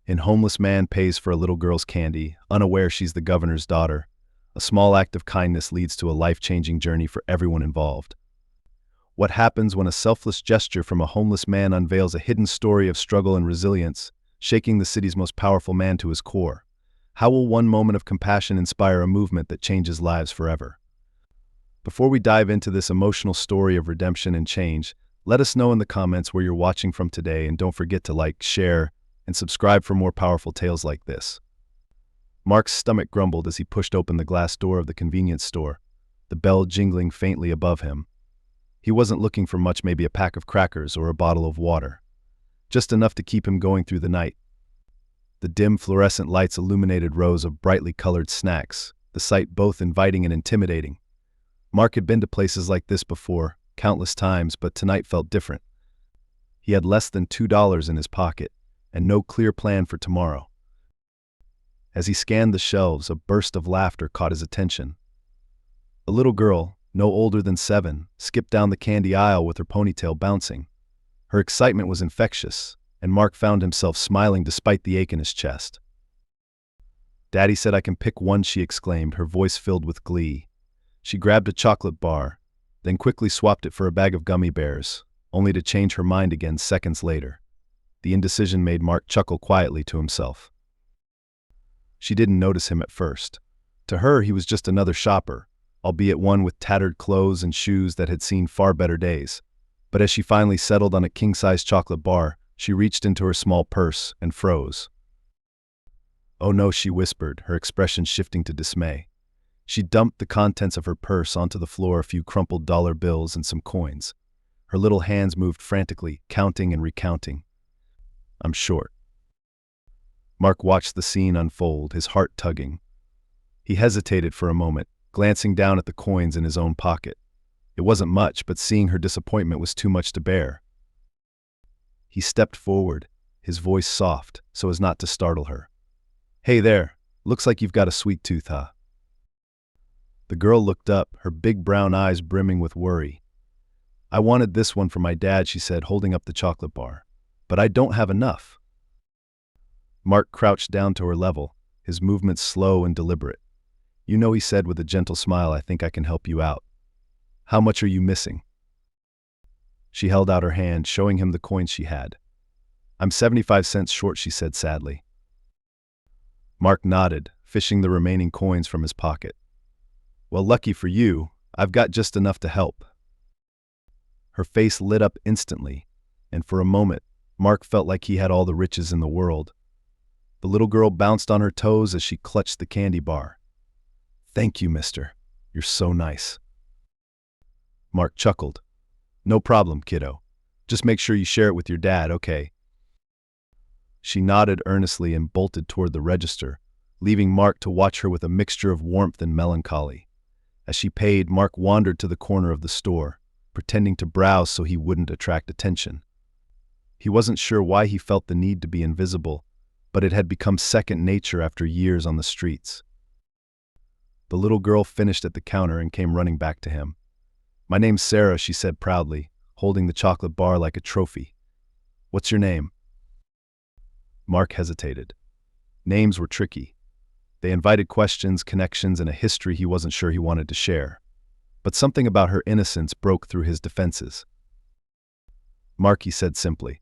In Homeless Man Pays for a Little Girl's Candy, unaware she's the governor's daughter, a small act of kindness leads to a life-changing journey for everyone involved. What happens when a selfless gesture from a homeless man unveils a hidden story of struggle and resilience, shaking the city's most powerful man to his core? How will one moment of compassion inspire a movement that changes lives forever? Before we dive into this emotional story of redemption and change, let us know in the comments where you're watching from today, and don't forget to like, share, and subscribe for more powerful tales like this. Mark's stomach grumbled as he pushed open the glass door of the convenience store, the bell jingling faintly above him. He wasn't looking for much, maybe a pack of crackers or a bottle of water. Just enough to keep him going through the night. The dim fluorescent lights illuminated rows of brightly colored snacks, the sight both inviting and intimidating. Mark had been to places like this before, countless times, but tonight felt different. He had less than $2 in his pocket, and no clear plan for tomorrow. As he scanned the shelves, a burst of laughter caught his attention. A little girl, no older than 7, skipped down the candy aisle with her ponytail bouncing. Her excitement was infectious, and Mark found himself smiling despite the ache in his chest. "Daddy said I can pick one," she exclaimed, her voice filled with glee. She grabbed a chocolate bar, then quickly swapped it for a bag of gummy bears, only to change her mind again seconds later. The indecision made Mark chuckle quietly to himself. She didn't notice him at first. To her, he was just another shopper, albeit one with tattered clothes and shoes that had seen far better days. But as she finally settled on a king-size chocolate bar, she reached into her small purse and froze. "Oh no," she whispered, her expression shifting to dismay. She dumped the contents of her purse onto the floor, a few crumpled dollar bills and some coins. Her little hands moved frantically, counting and recounting. "I'm short." Mark watched the scene unfold, his heart tugging. He hesitated for a moment, glancing down at the coins in his own pocket. It wasn't much, but seeing her disappointment was too much to bear. He stepped forward, his voice soft, so as not to startle her. "Hey there, looks like you've got a sweet tooth, huh?" The girl looked up, her big brown eyes brimming with worry. "I wanted this one for my dad," she said, holding up the chocolate bar. "But I don't have enough." Mark crouched down to her level, his movements slow and deliberate. "You know," he said with a gentle smile, "I think I can help you out. How much are you missing?" She held out her hand, showing him the coins she had. "I'm 75 cents short," she said sadly. Mark nodded, fishing the remaining coins from his pocket. "Well, lucky for you, I've got just enough to help." Her face lit up instantly, and for a moment, Mark felt like he had all the riches in the world. The little girl bounced on her toes as she clutched the candy bar. "Thank you, mister. You're so nice." Mark chuckled. "No problem, kiddo. Just make sure you share it with your dad, okay?" She nodded earnestly and bolted toward the register, leaving Mark to watch her with a mixture of warmth and melancholy. As she paid, Mark wandered to the corner of the store, pretending to browse so he wouldn't attract attention. He wasn't sure why he felt the need to be invisible, but it had become second nature after years on the streets. The little girl finished at the counter and came running back to him. "My name's Sarah," she said proudly, holding the chocolate bar like a trophy. "What's your name?" Mark hesitated. Names were tricky. They invited questions, connections, and a history he wasn't sure he wanted to share. But something about her innocence broke through his defenses. "Mark," he said simply.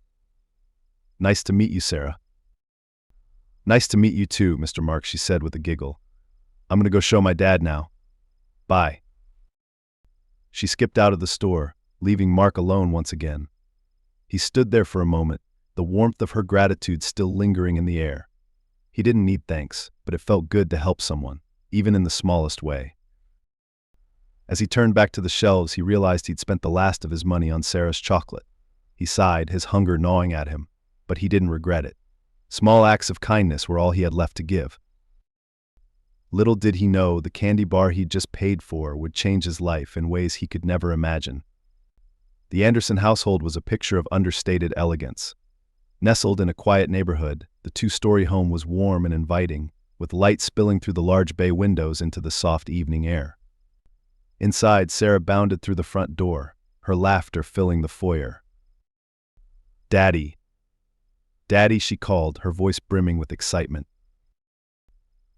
"Nice to meet you, Sarah." "Nice to meet you too, Mr. Mark," she said with a giggle. "I'm gonna go show my dad now. Bye." She skipped out of the store, leaving Mark alone once again. He stood there for a moment, the warmth of her gratitude still lingering in the air. He didn't need thanks, but it felt good to help someone, even in the smallest way. As he turned back to the shelves, he realized he'd spent the last of his money on Sarah's chocolate. He sighed, his hunger gnawing at him, but he didn't regret it. Small acts of kindness were all he had left to give. Little did he know the candy bar he'd just paid for would change his life in ways he could never imagine. The Anderson household was a picture of understated elegance. Nestled in a quiet neighborhood, the two-story home was warm and inviting, with light spilling through the large bay windows into the soft evening air. Inside, Sarah bounded through the front door, her laughter filling the foyer. "Daddy! "Daddy," she called, her voice brimming with excitement.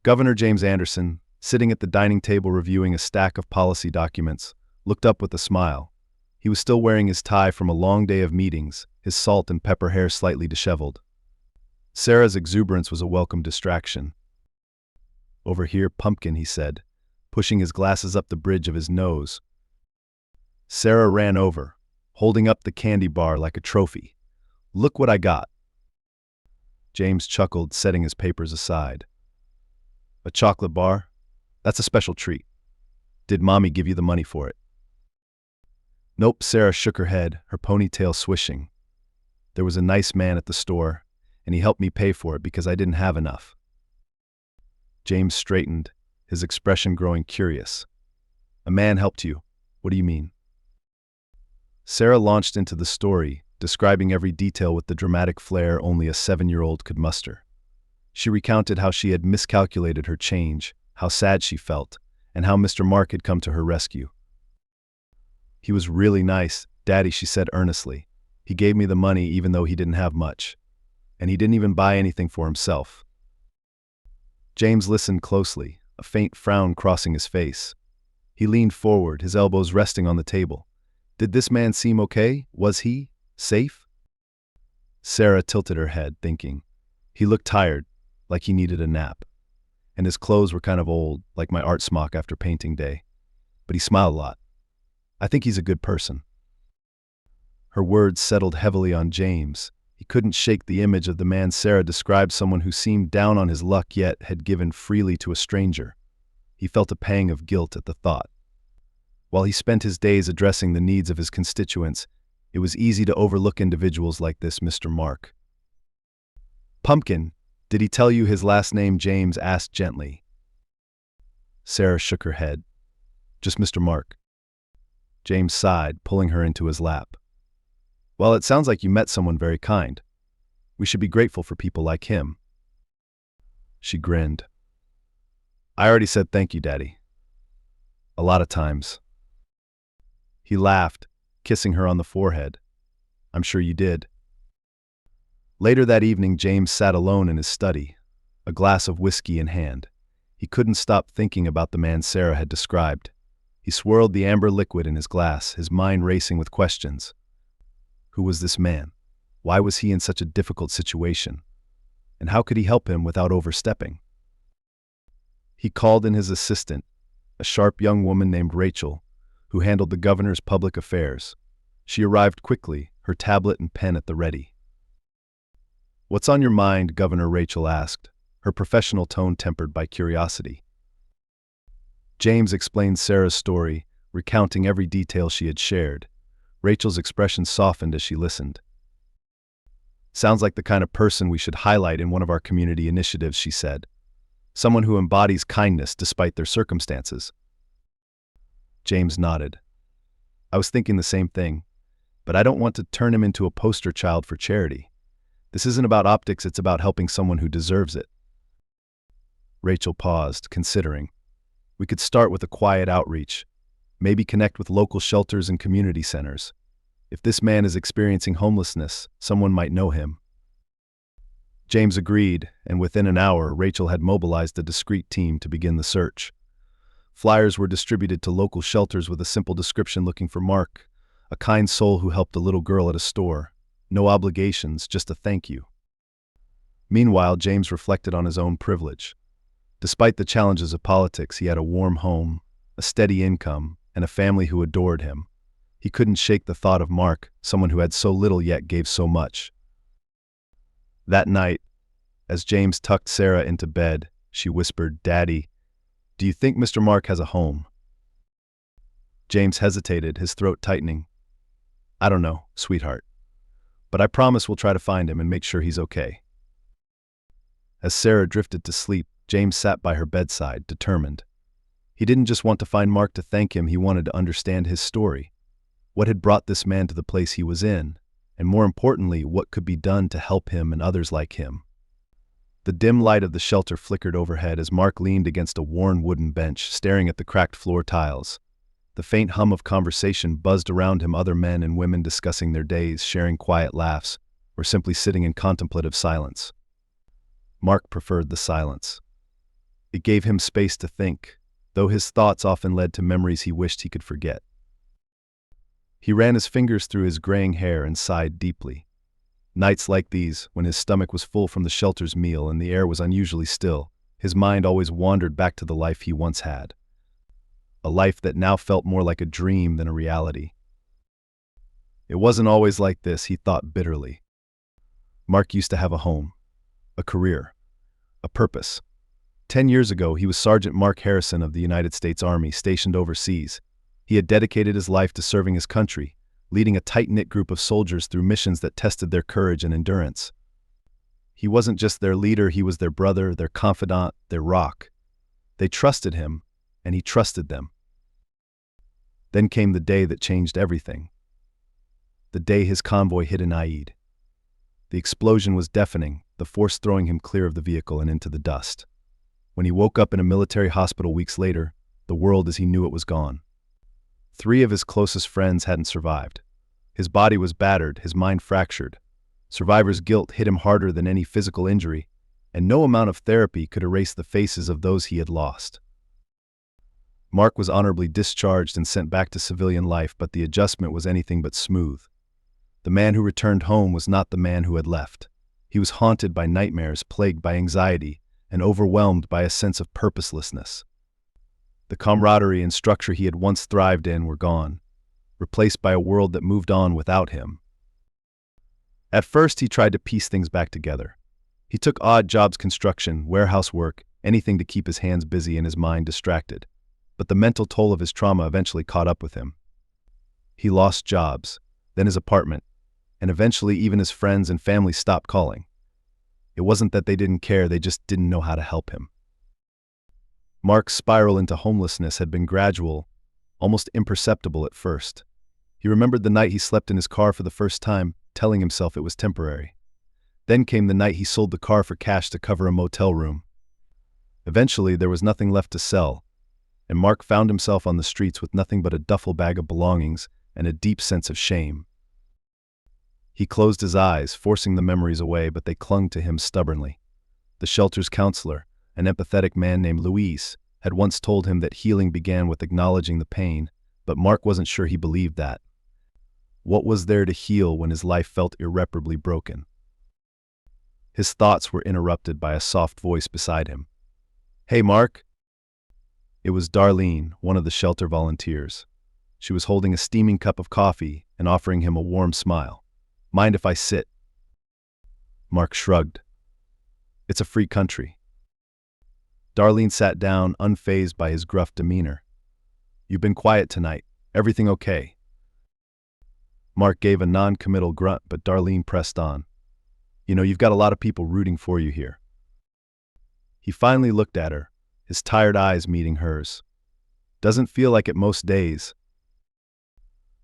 Governor James Anderson, sitting at the dining table reviewing a stack of policy documents, looked up with a smile. He was still wearing his tie from a long day of meetings, his salt and pepper hair slightly disheveled. Sarah's exuberance was a welcome distraction. "Over here, Pumpkin," he said, pushing his glasses up the bridge of his nose. Sarah ran over, holding up the candy bar like a trophy. "Look what I got." James chuckled, setting his papers aside. "A chocolate bar? That's a special treat. Did Mommy give you the money for it?" "Nope," Sarah shook her head, her ponytail swishing. "There was a nice man at the store, and he helped me pay for it because I didn't have enough." James straightened, his expression growing curious. "A man helped you? What do you mean?" Sarah launched into the story, describing every detail with the dramatic flair only a 7-year-old could muster. She recounted how she had miscalculated her change, how sad she felt, and how Mr. Mark had come to her rescue. "He was really nice, Daddy," she said earnestly. "He gave me the money even though he didn't have much. And he didn't even buy anything for himself." James listened closely, a faint frown crossing his face. He leaned forward, his elbows resting on the table. Did this man seem okay? Was he safe? Sarah tilted her head, thinking. He looked tired, like he needed a nap. And his clothes were kind of old, like my art smock after painting day. But he smiled a lot. I think he's a good person. Her words settled heavily on James. He couldn't shake the image of the man Sarah described, someone who seemed down on his luck yet had given freely to a stranger. He felt a pang of guilt at the thought. While he spent his days addressing the needs of his constituents, it was easy to overlook individuals like this Mr. Mark. "Pumpkin, did he tell you his last name?" James asked gently. Sarah shook her head. "Just Mr. Mark." James sighed, pulling her into his lap. "Well, it sounds like you met someone very kind. We should be grateful for people like him." She grinned. "I already said thank you, Daddy. A lot of times." He laughed, kissing her on the forehead. "I'm sure you did." Later that evening, James sat alone in his study, a glass of whiskey in hand. He couldn't stop thinking about the man Sarah had described. He swirled the amber liquid in his glass, his mind racing with questions. Who was this man? Why was he in such a difficult situation? And how could he help him without overstepping? He called in his assistant, a sharp young woman named Rachel, who handled the governor's public affairs. She arrived quickly, her tablet and pen at the ready. "What's on your mind?" Governor Rachel asked, her professional tone tempered by curiosity. James explained Sarah's story, recounting every detail she had shared. Rachel's expression softened as she listened. "Sounds like the kind of person we should highlight in one of our community initiatives," she said. "Someone who embodies kindness despite their circumstances." James nodded. "I was thinking the same thing, but I don't want to turn him into a poster child for charity. This isn't about optics, it's about helping someone who deserves it." Rachel paused, considering. "We could start with a quiet outreach, maybe connect with local shelters and community centers. If this man is experiencing homelessness, someone might know him." James agreed, and within an hour, Rachel had mobilized a discreet team to begin the search. Flyers were distributed to local shelters with a simple description looking for Mark, a kind soul who helped a little girl at a store. No obligations, just a thank you. Meanwhile, James reflected on his own privilege. Despite the challenges of politics, he had a warm home, a steady income, and a family who adored him. He couldn't shake the thought of Mark, someone who had so little yet gave so much. That night, as James tucked Sarah into bed, she whispered, "Daddy, do you think Mr. Mark has a home?" James hesitated, his throat tightening. "I don't know, sweetheart. But I promise we'll try to find him and make sure he's okay." As Sarah drifted to sleep, James sat by her bedside, determined. He didn't just want to find Mark to thank him, he wanted to understand his story. What had brought this man to the place he was in? And more importantly, what could be done to help him and others like him? The dim light of the shelter flickered overhead as Mark leaned against a worn wooden bench, staring at the cracked floor tiles. The faint hum of conversation buzzed around him, other men and women discussing their days, sharing quiet laughs. or simply sitting in contemplative silence. Mark preferred the silence. It gave him space to think, though his thoughts often led to memories he wished he could forget. He ran his fingers through his graying hair and sighed deeply. Nights like these, when his stomach was full from the shelter's meal and the air was unusually still, his mind always wandered back to the life he once had. A life that now felt more like a dream than a reality. It wasn't always like this, he thought bitterly. Mark used to have a home, a career, a purpose. 10 years ago, he was Sergeant Mark Harrison of the United States Army, stationed overseas. He had dedicated his life to serving his country, leading a tight-knit group of soldiers through missions that tested their courage and endurance. He wasn't just their leader, he was their brother, their confidant, their rock. They trusted him, and he trusted them. Then came the day that changed everything. The day his convoy hit an Aid. The explosion was deafening, the force throwing him clear of the vehicle and into the dust. When he woke up in a military hospital weeks later, the world as he knew it was gone. 3 of his closest friends hadn't survived. His body was battered, his mind fractured. Survivor's guilt hit him harder than any physical injury, and no amount of therapy could erase the faces of those he had lost. Mark was honorably discharged and sent back to civilian life, but the adjustment was anything but smooth. The man who returned home was not the man who had left. He was haunted by nightmares, plagued by anxiety, and overwhelmed by a sense of purposelessness. The camaraderie and structure he had once thrived in were gone, replaced by a world that moved on without him. At first, he tried to piece things back together. He took odd jobs, construction, warehouse work, anything to keep his hands busy and his mind distracted. But the mental toll of his trauma eventually caught up with him. He lost jobs, then his apartment, and eventually even his friends and family stopped calling. It wasn't that they didn't care, they just didn't know how to help him. Mark's spiral into homelessness had been gradual, almost imperceptible at first. He remembered the night he slept in his car for the first time, telling himself it was temporary. Then came the night he sold the car for cash to cover a motel room. Eventually, there was nothing left to sell, and Mark found himself on the streets with nothing but a duffel bag of belongings and a deep sense of shame. He closed his eyes, forcing the memories away, but they clung to him stubbornly. The shelter's counselor, an empathetic man named Luis, had once told him that healing began with acknowledging the pain, but Mark wasn't sure he believed that. What was there to heal when his life felt irreparably broken? His thoughts were interrupted by a soft voice beside him. "Hey, Mark." It was Darlene, one of the shelter volunteers. She was holding a steaming cup of coffee and offering him a warm smile. "Mind if I sit?" Mark shrugged. "It's a free country." Darlene sat down, unfazed by his gruff demeanor. "You've been quiet tonight. Everything okay?" Mark gave a non-committal grunt, but Darlene pressed on. "You know, you've got a lot of people rooting for you here." He finally looked at her, his tired eyes meeting hers. "Doesn't feel like it most days."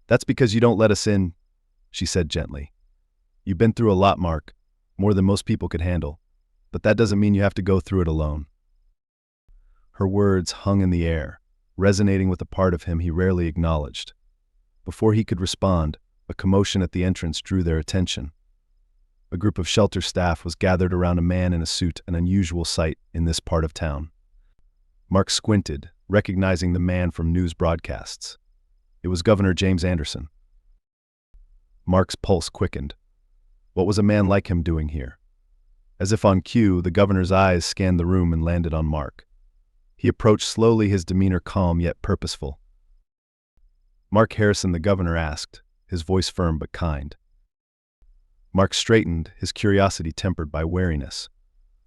"That's because you don't let us in," she said gently. "You've been through a lot, Mark, more than most people could handle, but that doesn't mean you have to go through it alone." Her words hung in the air, resonating with a part of him he rarely acknowledged. Before he could respond, a commotion at the entrance drew their attention. A group of shelter staff was gathered around a man in a suit, an unusual sight in this part of town. Mark squinted, recognizing the man from news broadcasts. It was Governor James Anderson. Mark's pulse quickened. What was a man like him doing here? As if on cue, the governor's eyes scanned the room and landed on Mark. He approached slowly, his demeanor calm yet purposeful. "Mark Harrison," the governor asked, his voice firm but kind. Mark straightened, his curiosity tempered by wariness.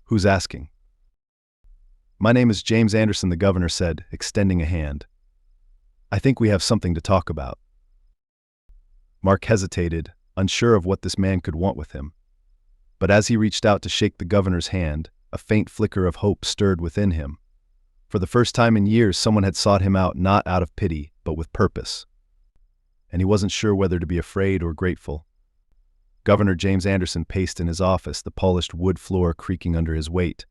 "Who's asking?" "My name is James Anderson," the governor said, extending a hand. "I think we have something to talk about." Mark hesitated, unsure of what this man could want with him. But as he reached out to shake the governor's hand, a faint flicker of hope stirred within him. For the first time in years, someone had sought him out not out of pity, but with purpose. And he wasn't sure whether to be afraid or grateful. Governor James Anderson paced in his office, the polished wood floor creaking under his weight.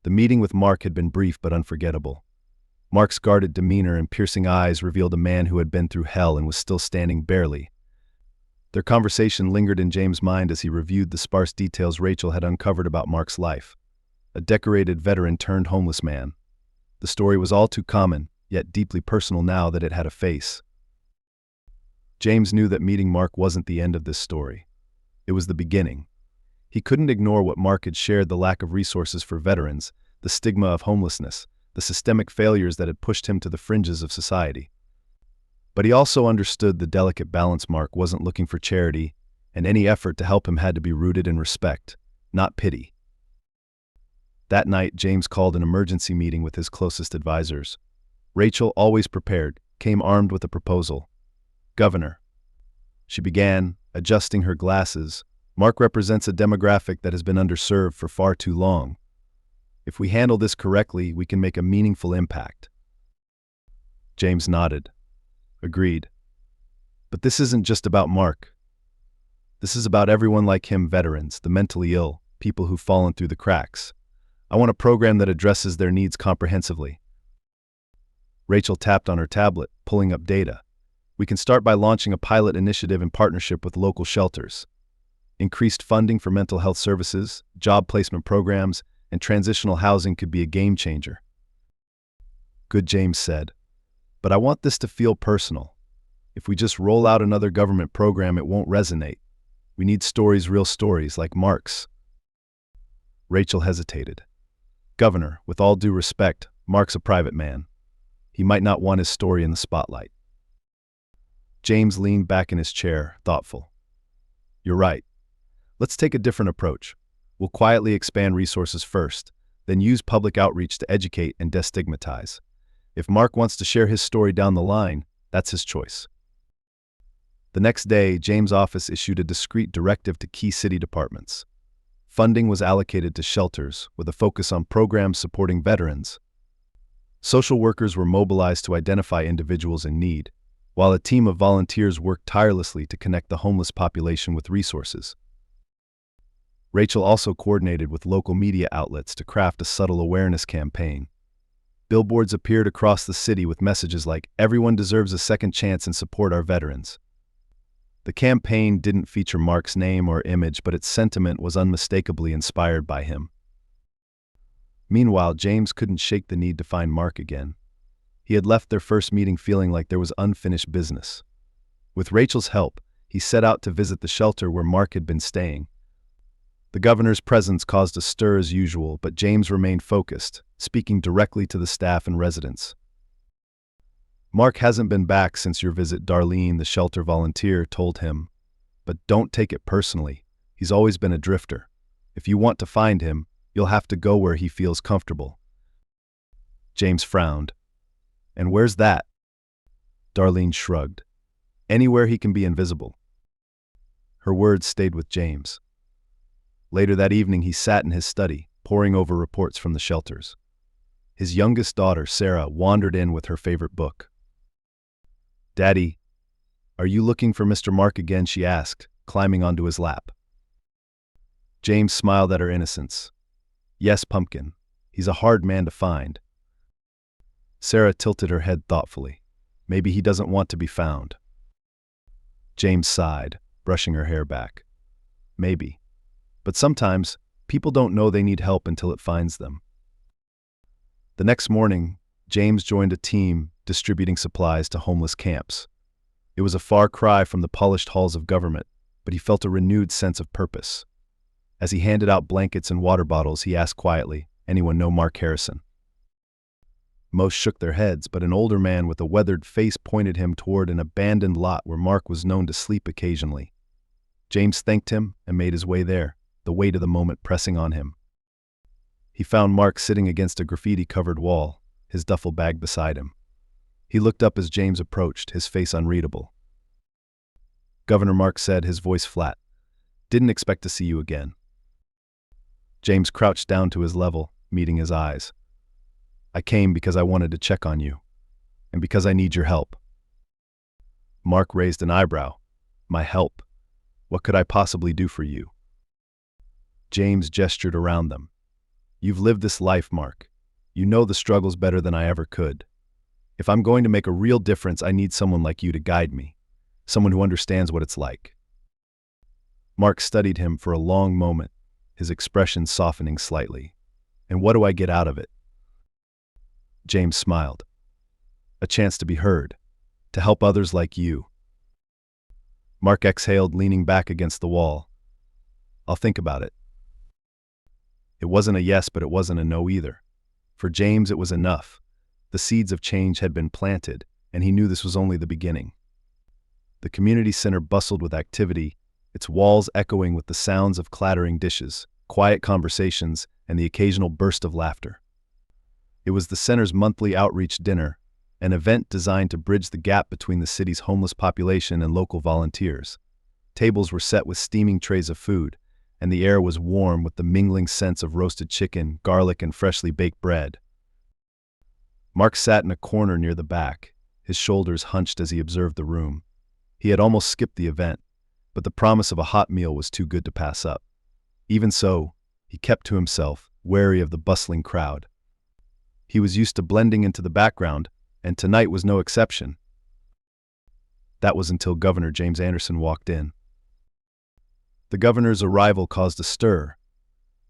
The meeting with Mark had been brief but unforgettable. Mark's guarded demeanor and piercing eyes revealed a man who had been through hell and was still standing barely. Their conversation lingered in James' mind as he reviewed the sparse details Rachel had uncovered about Mark's life. A decorated veteran turned homeless man. The story was all too common, yet deeply personal now that it had a face. James knew that meeting Mark wasn't the end of this story. It was the beginning. He couldn't ignore what Mark had shared: the lack of resources for veterans, the stigma of homelessness, the systemic failures that had pushed him to the fringes of society. But he also understood the delicate balance. Mark wasn't looking for charity, and any effort to help him had to be rooted in respect, not pity. That night, James called an emergency meeting with his closest advisors. Rachel, always prepared, came armed with a proposal. "Governor," she began, adjusting her glasses, "Mark represents a demographic that has been underserved for far too long. If we handle this correctly, we can make a meaningful impact." James nodded. "Agreed. But this isn't just about Mark. This is about everyone like him: veterans, the mentally ill, people who've fallen through the cracks. I want a program that addresses their needs comprehensively." Rachel tapped on her tablet, pulling up data. "We can start by launching a pilot initiative in partnership with local shelters. Increased funding for mental health services, job placement programs, and transitional housing could be a game changer." "Good," James said. "But I want this to feel personal. If we just roll out another government program, it won't resonate. We need stories, real stories, like Mark's." Rachel hesitated. "Governor, with all due respect, Mark's a private man. He might not want his story in the spotlight." James leaned back in his chair, thoughtful. "You're right. Let's take a different approach. We'll quietly expand resources first, then use public outreach to educate and destigmatize. If Mark wants to share his story down the line, that's his choice." The next day, James' office issued a discreet directive to key city departments. Funding was allocated to shelters, with a focus on programs supporting veterans. Social workers were mobilized to identify individuals in need, while a team of volunteers worked tirelessly to connect the homeless population with resources. Rachel also coordinated with local media outlets to craft a subtle awareness campaign. Billboards appeared across the city with messages like, "Everyone deserves a second chance and support our veterans." The campaign didn't feature Mark's name or image, but its sentiment was unmistakably inspired by him. Meanwhile, James couldn't shake the need to find Mark again. He had left their first meeting feeling like there was unfinished business. With Rachel's help, he set out to visit the shelter where Mark had been staying. The governor's presence caused a stir as usual, but James remained focused, speaking directly to the staff and residents. "Mark hasn't been back since your visit," Darlene, the shelter volunteer, told him. "But don't take it personally. He's always been a drifter. If you want to find him, you'll have to go where he feels comfortable." James frowned. "And where's that?" Darlene shrugged. "Anywhere he can be invisible." Her words stayed with James. Later that evening, he sat in his study, poring over reports from the shelters. His youngest daughter, Sarah, wandered in with her favorite book. "Daddy, are you looking for Mr. Mark again?" she asked, climbing onto his lap. James smiled at her innocence. "Yes, Pumpkin. He's a hard man to find." Sarah tilted her head thoughtfully. "Maybe he doesn't want to be found." James sighed, brushing her hair back. "Maybe. But sometimes, people don't know they need help until it finds them." The next morning, James joined a team distributing supplies to homeless camps. It was a far cry from the polished halls of government, but he felt a renewed sense of purpose. As he handed out blankets and water bottles, he asked quietly, "Anyone know Mark Harrison?" Most shook their heads, but an older man with a weathered face pointed him toward an abandoned lot where Mark was known to sleep occasionally. James thanked him and made his way there, the weight of the moment pressing on him. He found Mark sitting against a graffiti-covered wall, his duffel bag beside him. He looked up as James approached, his face unreadable. "Governor," Mark said, his voice flat. "Didn't expect to see you again." James crouched down to his level, meeting his eyes. "I came because I wanted to check on you, and because I need your help." Mark raised an eyebrow. "My help? What could I possibly do for you?" James gestured around them. "You've lived this life, Mark. You know the struggles better than I ever could. If I'm going to make a real difference, I need someone like you to guide me, someone who understands what it's like." Mark studied him for a long moment, his expression softening slightly. "And what do I get out of it?" James smiled. "A chance to be heard, to help others like you." Mark exhaled, leaning back against the wall. "I'll think about it." It wasn't a yes, but it wasn't a no either. For James, it was enough. The seeds of change had been planted, and he knew this was only the beginning. The community center bustled with activity, its walls echoing with the sounds of clattering dishes, quiet conversations, and the occasional burst of laughter. It was the center's monthly outreach dinner, an event designed to bridge the gap between the city's homeless population and local volunteers. Tables were set with steaming trays of food, and the air was warm with the mingling scents of roasted chicken, garlic, and freshly baked bread. Mark sat in a corner near the back, his shoulders hunched as he observed the room. He had almost skipped the event, but the promise of a hot meal was too good to pass up. Even so, he kept to himself, wary of the bustling crowd. He was used to blending into the background, and tonight was no exception. That was until Governor James Anderson walked in. The governor's arrival caused a stir,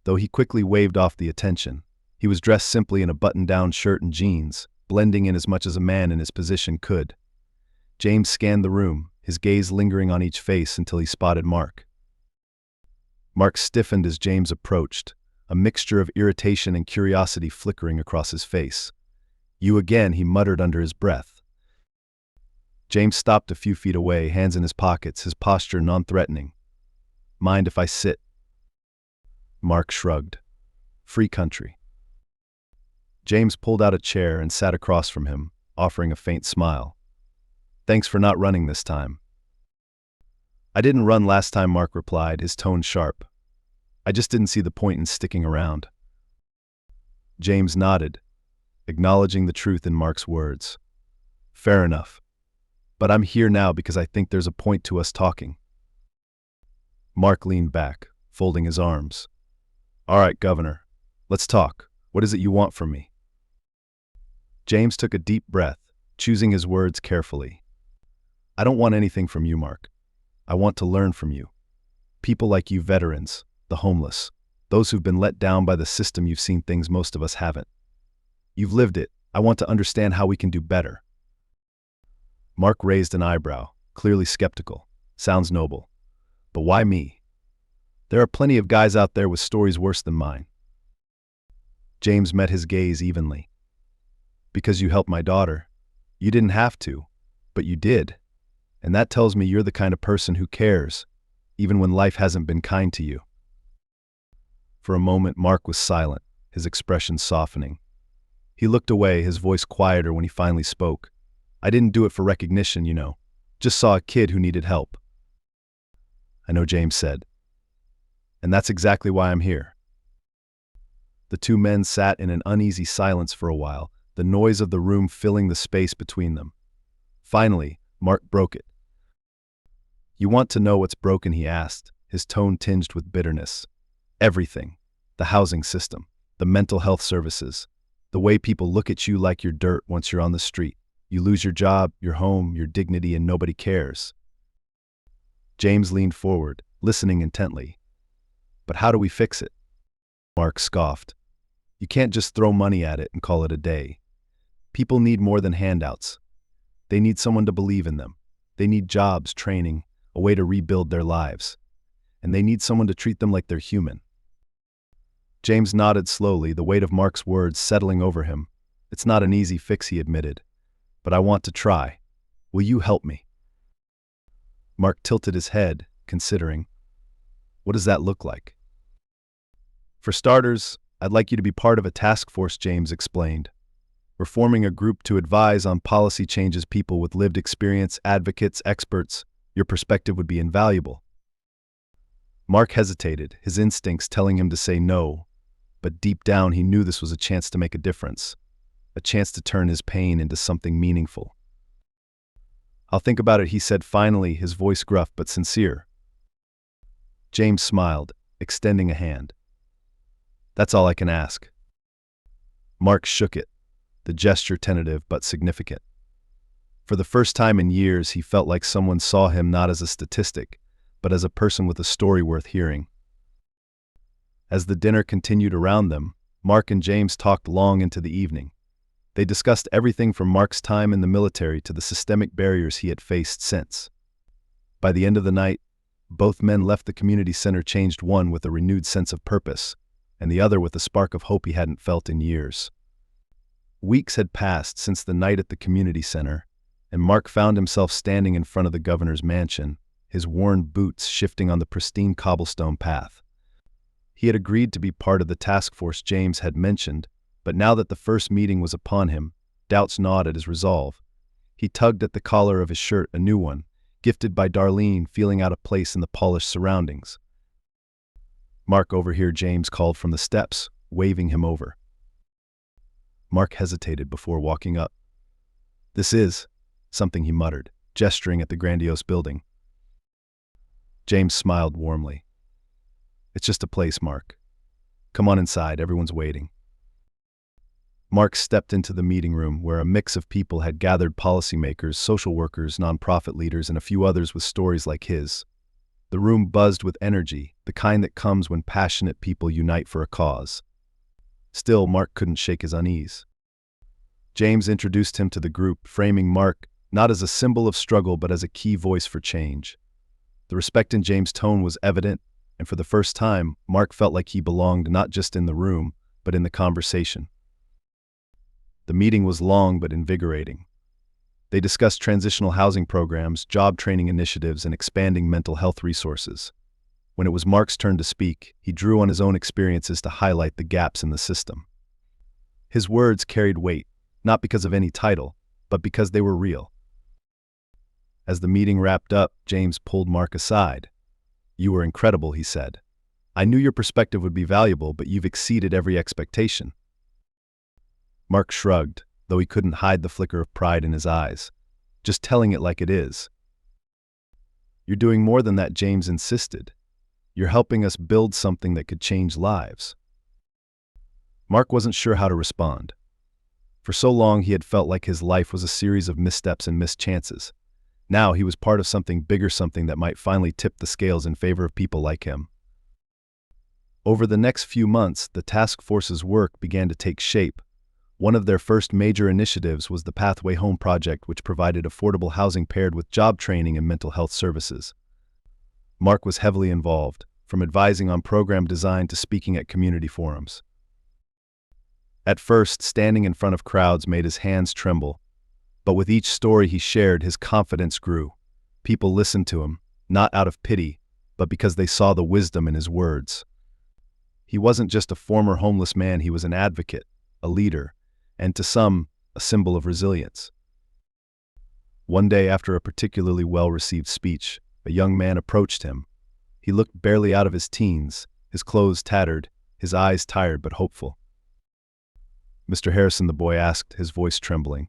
though he quickly waved off the attention. He was dressed simply in a button-down shirt and jeans, blending in as much as a man in his position could. James scanned the room, his gaze lingering on each face until he spotted Mark. Mark stiffened as James approached, a mixture of irritation and curiosity flickering across his face. "You again," he muttered under his breath. James stopped a few feet away, hands in his pockets, his posture non-threatening. "Mind if I sit?" Mark shrugged. "Free country." James pulled out a chair and sat across from him, offering a faint smile. "Thanks for not running this time." "I didn't run last time," Mark replied, his tone sharp. "I just didn't see the point in sticking around." James nodded, acknowledging the truth in Mark's words. "Fair enough. But I'm here now because I think there's a point to us talking." Mark leaned back, folding his arms. "All right, Governor. Let's talk. What is it you want from me?" James took a deep breath, choosing his words carefully. "I don't want anything from you, Mark. I want to learn from you. People like you, veterans, the homeless, those who've been let down by the system. You've seen things most of us haven't. You've lived it. I want to understand how we can do better." Mark raised an eyebrow, clearly skeptical. "Sounds noble. But why me? There are plenty of guys out there with stories worse than mine." James met his gaze evenly. "Because you helped my daughter. You didn't have to, but you did. And that tells me you're the kind of person who cares, even when life hasn't been kind to you." For a moment, Mark was silent, his expression softening. He looked away, his voice quieter when he finally spoke. "I didn't do it for recognition, you know. Just saw a kid who needed help." "I know," James said. "And that's exactly why I'm here." The two men sat in an uneasy silence for a while, the noise of the room filling the space between them. Finally, Mark broke it. "You want to know what's broken?" he asked, his tone tinged with bitterness. "Everything. The housing system, the mental health services, the way people look at you like you're dirt once you're on the street. You lose your job, your home, your dignity, and nobody cares." James leaned forward, listening intently. "But how do we fix it?" Mark scoffed. "You can't just throw money at it and call it a day. People need more than handouts. They need someone to believe in them. They need jobs, training, a way to rebuild their lives. And they need someone to treat them like they're human." James nodded slowly, the weight of Mark's words settling over him. "It's not an easy fix," he admitted. "But I want to try. Will you help me?" Mark tilted his head, considering. "What does that look like?" "For starters, I'd like you to be part of a task force," James explained. "We're forming a group to advise on policy changes, people with lived experience, advocates, experts. Your perspective would be invaluable." Mark hesitated, his instincts telling him to say no, but deep down he knew this was a chance to make a difference, a chance to turn his pain into something meaningful. "I'll think about it," he said finally, his voice gruff but sincere. James smiled, extending a hand. "That's all I can ask." Mark shook it, the gesture tentative but significant. For the first time in years, he felt like someone saw him not as a statistic, but as a person with a story worth hearing. As the dinner continued around them, Mark and James talked long into the evening. They discussed everything from Mark's time in the military to the systemic barriers he had faced since. By the end of the night, both men left the community center changed, one with a renewed sense of purpose, and the other with a spark of hope he hadn't felt in years. Weeks had passed since the night at the community center, and Mark found himself standing in front of the governor's mansion, his worn boots shifting on the pristine cobblestone path. He had agreed to be part of the task force James had mentioned, but now that the first meeting was upon him, doubts gnawed at his resolve. He tugged at the collar of his shirt, a new one, gifted by Darlene, feeling out of place in the polished surroundings. "Mark, over here," James called from the steps, waving him over. Mark hesitated before walking up. "This is," something he muttered, gesturing at the grandiose building. James smiled warmly. "It's just a place, Mark. Come on inside, everyone's waiting." Mark stepped into the meeting room where a mix of people had gathered: policymakers, social workers, nonprofit leaders, and a few others with stories like his. The room buzzed with energy, the kind that comes when passionate people unite for a cause. Still, Mark couldn't shake his unease. James introduced him to the group, framing Mark not as a symbol of struggle but as a key voice for change. The respect in James' tone was evident, and for the first time, Mark felt like he belonged not just in the room, but in the conversation. The meeting was long but invigorating. They discussed transitional housing programs, job training initiatives, and expanding mental health resources. When it was Mark's turn to speak, he drew on his own experiences to highlight the gaps in the system. His words carried weight, not because of any title, but because they were real. As the meeting wrapped up, James pulled Mark aside. "You were incredible," he said. "I knew your perspective would be valuable, but you've exceeded every expectation." Mark shrugged, though he couldn't hide the flicker of pride in his eyes. "Just telling it like it is." "You're doing more than that," James insisted. "You're helping us build something that could change lives." Mark wasn't sure how to respond. For so long he had felt like his life was a series of missteps and missed chances. Now he was part of something bigger, something that might finally tip the scales in favor of people like him. Over the next few months, the task force's work began to take shape. One of their first major initiatives was the Pathway Home project, which provided affordable housing paired with job training and mental health services. Mark was heavily involved, from advising on program design to speaking at community forums. At first, standing in front of crowds made his hands tremble, but with each story he shared, his confidence grew. People listened to him, not out of pity, but because they saw the wisdom in his words. He wasn't just a former homeless man, he was an advocate, a leader, and to some, a symbol of resilience. One day, after a particularly well-received speech, a young man approached him. He looked barely out of his teens, his clothes tattered, his eyes tired but hopeful. "Mr. Harrison," the boy asked, his voice trembling.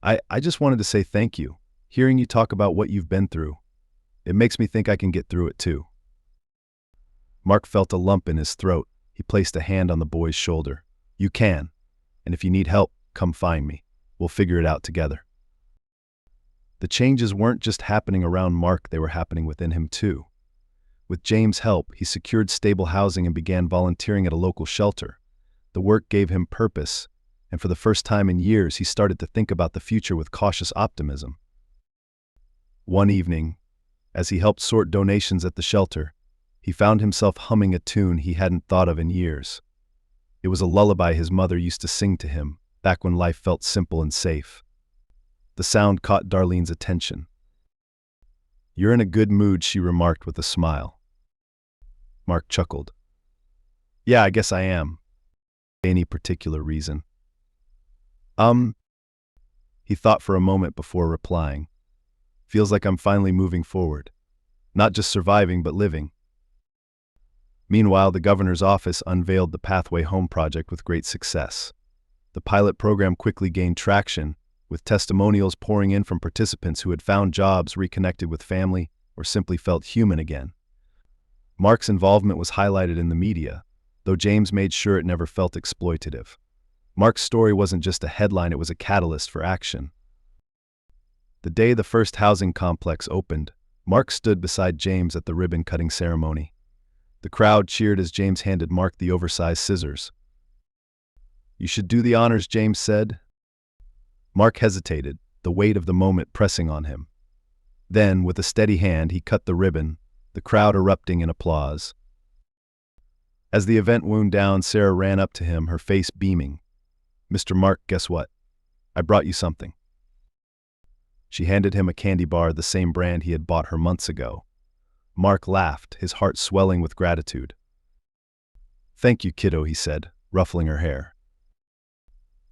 I just wanted to say thank you. Hearing you talk about what you've been through, it makes me think I can get through it too." Mark felt a lump in his throat. He placed a hand on the boy's shoulder. "You can. And if you need help, come find me. We'll figure it out together." The changes weren't just happening around Mark, they were happening within him too. With James' help, he secured stable housing and began volunteering at a local shelter. The work gave him purpose, and for the first time in years, he started to think about the future with cautious optimism. One evening, as he helped sort donations at the shelter, he found himself humming a tune he hadn't thought of in years. It was a lullaby his mother used to sing to him, back when life felt simple and safe. The sound caught Darlene's attention. "You're in a good mood," she remarked with a smile. Mark chuckled. "Yeah, I guess I am. Any particular reason?" He thought for a moment before replying. "Feels like I'm finally moving forward. Not just surviving, but living." Meanwhile, the governor's office unveiled the Pathway Home project with great success. The pilot program quickly gained traction, with testimonials pouring in from participants who had found jobs, reconnected with family, or simply felt human again. Mark's involvement was highlighted in the media, though James made sure it never felt exploitative. Mark's story wasn't just a headline, it was a catalyst for action. The day the first housing complex opened, Mark stood beside James at the ribbon-cutting ceremony. The crowd cheered as James handed Mark the oversized scissors. "You should do the honors," James said. Mark hesitated, the weight of the moment pressing on him. Then, with a steady hand, he cut the ribbon, the crowd erupting in applause. As the event wound down, Sarah ran up to him, her face beaming. "Mr. Mark, guess what? I brought you something." She handed him a candy bar, the same brand he had bought her months ago. Mark laughed, his heart swelling with gratitude. "Thank you, kiddo," he said, ruffling her hair.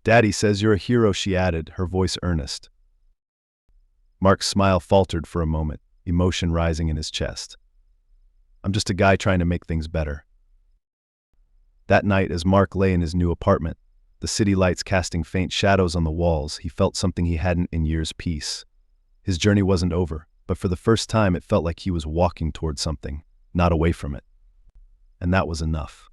"Daddy says you're a hero," she added, her voice earnest. Mark's smile faltered for a moment, emotion rising in his chest. "I'm just a guy trying to make things better." That night, as Mark lay in his new apartment, the city lights casting faint shadows on the walls, he felt something he hadn't in years: peace. His journey wasn't over, but for the first time it felt like he was walking toward something, not away from it. And that was enough.